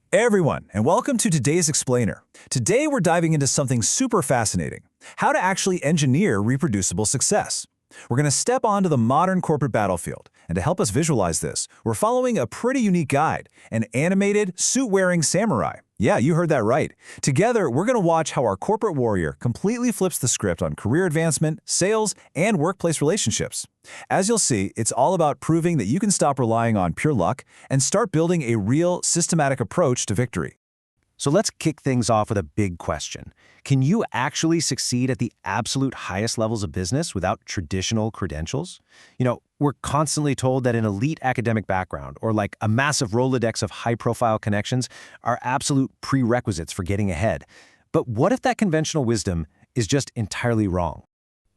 Hey everyone, and welcome to today's Explainer. Today we're diving into something super fascinating, how to actually engineer reproducible success. We're going to step onto the modern corporate battlefield, and to help us visualize this, we're following a pretty unique guide, an animated, suit-wearing samurai. Yeah, you heard that right. Together, we're going to watch how our corporate warrior completely flips the script on career advancement, sales, and workplace relationships. As you'll see, it's all about proving that you can stop relying on pure luck and start building a real, systematic approach to victory. So let's kick things off with a big question. Can you actually succeed at the absolute highest levels of business without traditional credentials? We're constantly told that an elite academic background or like a massive Rolodex of high-profile connections are absolute prerequisites for getting ahead. But what if that conventional wisdom is just entirely wrong?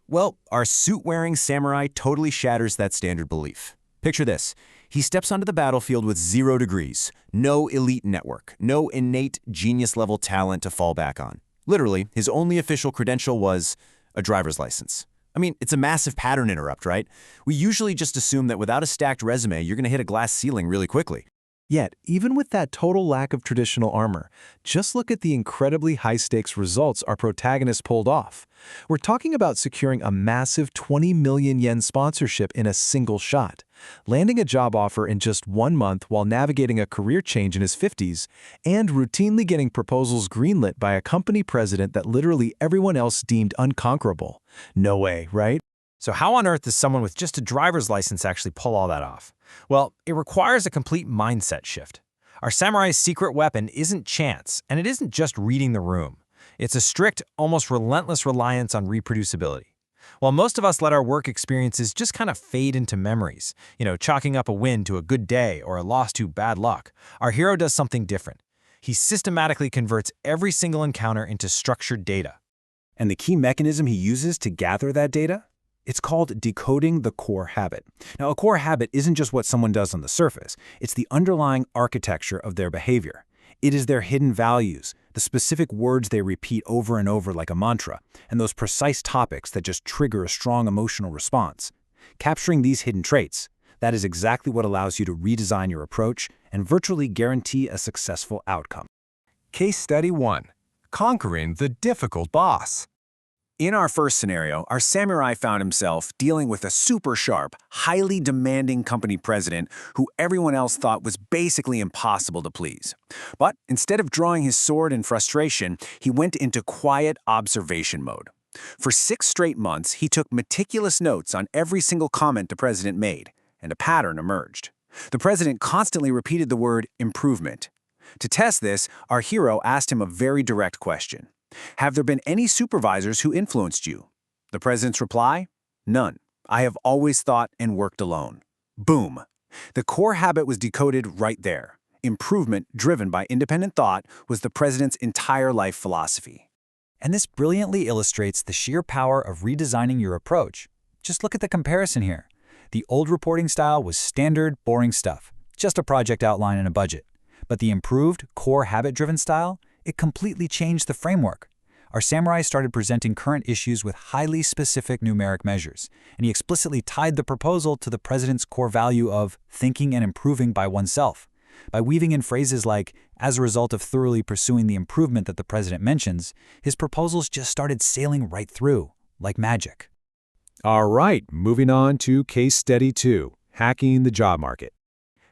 Well, our suit-wearing samurai totally shatters that standard belief. Picture this. He steps onto the battlefield with 0 degrees, no elite network, no innate genius-level talent to fall back on. Literally, his only official credential was a driver's license. I mean, it's a massive pattern interrupt, right? We usually just assume that without a stacked resume, you're going to hit a glass ceiling really quickly. Yet, even with that total lack of traditional armor, just look at the incredibly high-stakes results our protagonist pulled off. We're talking about securing a massive 20 million yen sponsorship in a single shot, landing a job offer in just 1 month while navigating a career change in his 50s, and routinely getting proposals greenlit by a company president that literally everyone else deemed unconquerable. No way, right? So how on earth does someone with just a driver's license actually pull all that off? Well, it requires a complete mindset shift. Our samurai's secret weapon isn't chance, and it isn't just reading the room. It's a strict, almost relentless reliance on reproducibility. While most of us let our work experiences just kind of fade into memories, chalking up a win to a good day or a loss to bad luck, our hero does something different. He systematically converts every single encounter into structured data. And the key mechanism he uses to gather that data? It's called decoding the core habit. Now, a core habit isn't just what someone does on the surface. It's the underlying architecture of their behavior. It is their hidden values, the specific words they repeat over and over like a mantra, and those precise topics that just trigger a strong emotional response. Capturing these hidden traits, that is exactly what allows you to redesign your approach and virtually guarantee a successful outcome. Case Study 1. Conquering the Difficult Boss. In our first scenario, our samurai found himself dealing with a super sharp, highly demanding company president who everyone else thought was basically impossible to please. But instead of drawing his sword in frustration, he went into quiet observation mode. For 6 straight months, he took meticulous notes on every single comment the president made, and a pattern emerged. The president constantly repeated the word improvement. To test this, our hero asked him a very direct question. Have there been any supervisors who influenced you? The president's reply? None. I have always thought and worked alone. Boom. The core habit was decoded right there. Improvement, driven by independent thought, was the president's entire life philosophy. And this brilliantly illustrates the sheer power of redesigning your approach. Just look at the comparison here. The old reporting style was standard, boring stuff, just a project outline and a budget. But the improved, core habit-driven style, it completely changed the framework. Our samurai started presenting current issues with highly specific numeric measures, and he explicitly tied the proposal to the president's core value of thinking and improving by oneself. By weaving in phrases like, as a result of thoroughly pursuing the improvement that the president mentions, his proposals just started sailing right through, like magic. All right, moving on to Case Study 2, Hacking the Job Market.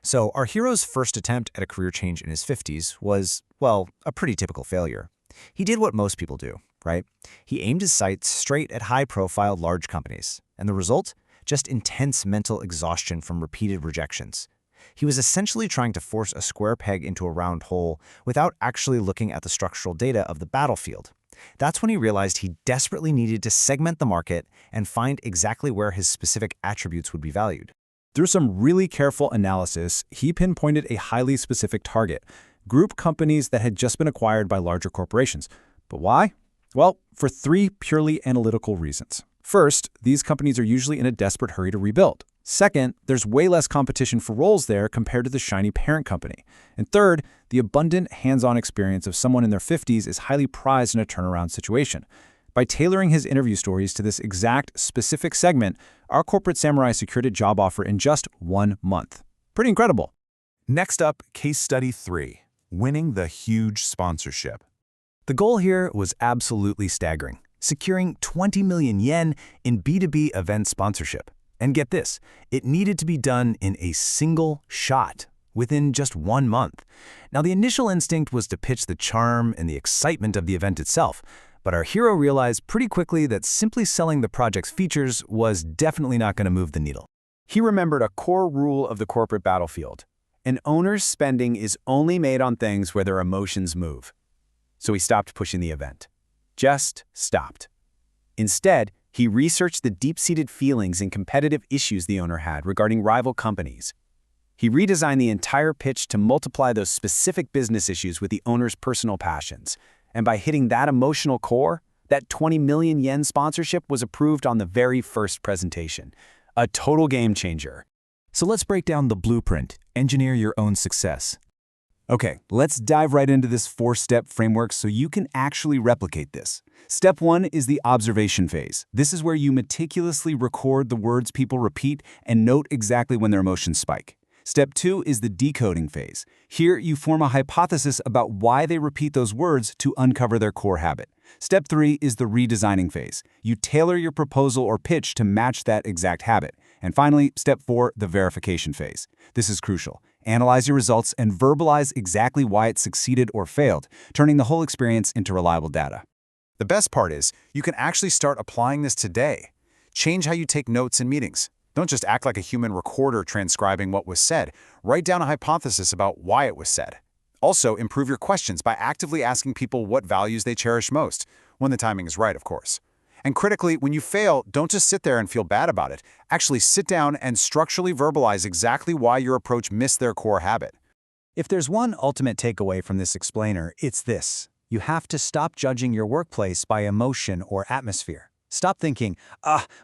So our hero's first attempt at a career change in his 50s was, well, a pretty typical failure. He did what most people do, right? He aimed his sights straight at high-profile large companies, and the result? Just intense mental exhaustion from repeated rejections. He was essentially trying to force a square peg into a round hole without actually looking at the structural data of the battlefield. That's when he realized he desperately needed to segment the market and find exactly where his specific attributes would be valued. Through some really careful analysis, he pinpointed a highly specific target, group companies that had just been acquired by larger corporations. But why? Well, for 3 purely analytical reasons. First, these companies are usually in a desperate hurry to rebuild. Second, there's way less competition for roles there compared to the shiny parent company. And third, the abundant hands-on experience of someone in their 50s is highly prized in a turnaround situation. By tailoring his interview stories to this exact, specific segment, our corporate samurai secured a job offer in just 1 month. Pretty incredible. Next up, Case Study 3. winning the huge sponsorship. The goal here was absolutely staggering, securing 20 million yen in B2B event sponsorship. And get this, it needed to be done in a single shot, within just 1 month. Now, the initial instinct was to pitch the charm and the excitement of the event itself, but our hero realized pretty quickly that simply selling the project's features was definitely not going to move the needle. He remembered a core rule of the corporate battlefield. An owner's spending is only made on things where their emotions move. So he stopped pushing the event. Just stopped. Instead, he researched the deep-seated feelings and competitive issues the owner had regarding rival companies. He redesigned the entire pitch to multiply those specific business issues with the owner's personal passions. And by hitting that emotional core, that 20 million yen sponsorship was approved on the very first presentation. A total game changer. So let's break down the blueprint. Engineer your own success. Okay, let's dive right into this 4-step framework so you can actually replicate this. Step 1 is the observation phase. This is where you meticulously record the words people repeat and note exactly when their emotions spike. Step 2 is the decoding phase. Here, you form a hypothesis about why they repeat those words to uncover their core habit. Step 3 is the redesigning phase. You tailor your proposal or pitch to match that exact habit. And finally, step 4, the verification phase. This is crucial. Analyze your results and verbalize exactly why it succeeded or failed, turning the whole experience into reliable data. The best part is, you can actually start applying this today. Change how you take notes in meetings. Don't just act like a human recorder transcribing what was said. Write down a hypothesis about why it was said. Also, improve your questions by actively asking people what values they cherish most, when the timing is right, of course. And critically, when you fail, don't just sit there and feel bad about it. Actually sit down and structurally verbalize exactly why your approach missed their core habit. If there's one ultimate takeaway from this explainer, it's this. You have to stop judging your workplace by emotion or atmosphere. Stop thinking,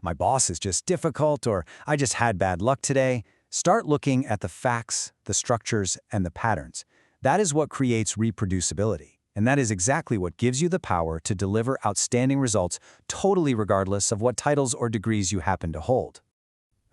my boss is just difficult, or I just had bad luck today. Start looking at the facts, the structures, and the patterns. That is what creates reproducibility. And that is exactly what gives you the power to deliver outstanding results, totally regardless of what titles or degrees you happen to hold.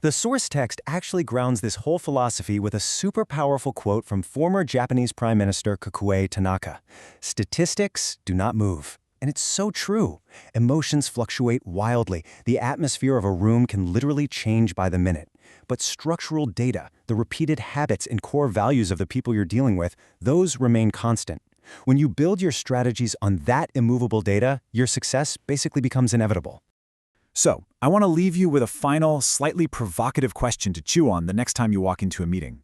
The source text actually grounds this whole philosophy with a super powerful quote from former Japanese Prime Minister Kikuei Tanaka. "Statistics do not move." And it's so true. Emotions fluctuate wildly. The atmosphere of a room can literally change by the minute. But structural data, the repeated habits and core values of the people you're dealing with, those remain constant. When you build your strategies on that immovable data, your success basically becomes inevitable. So, I want to leave you with a final, slightly provocative question to chew on the next time you walk into a meeting.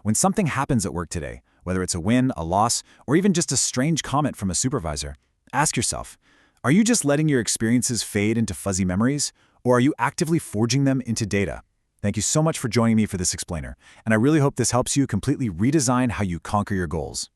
When something happens at work today, whether it's a win, a loss, or even just a strange comment from a supervisor, ask yourself, are you just letting your experiences fade into fuzzy memories, or are you actively forging them into data? Thank you so much for joining me for this explainer, and I really hope this helps you completely redesign how you conquer your goals.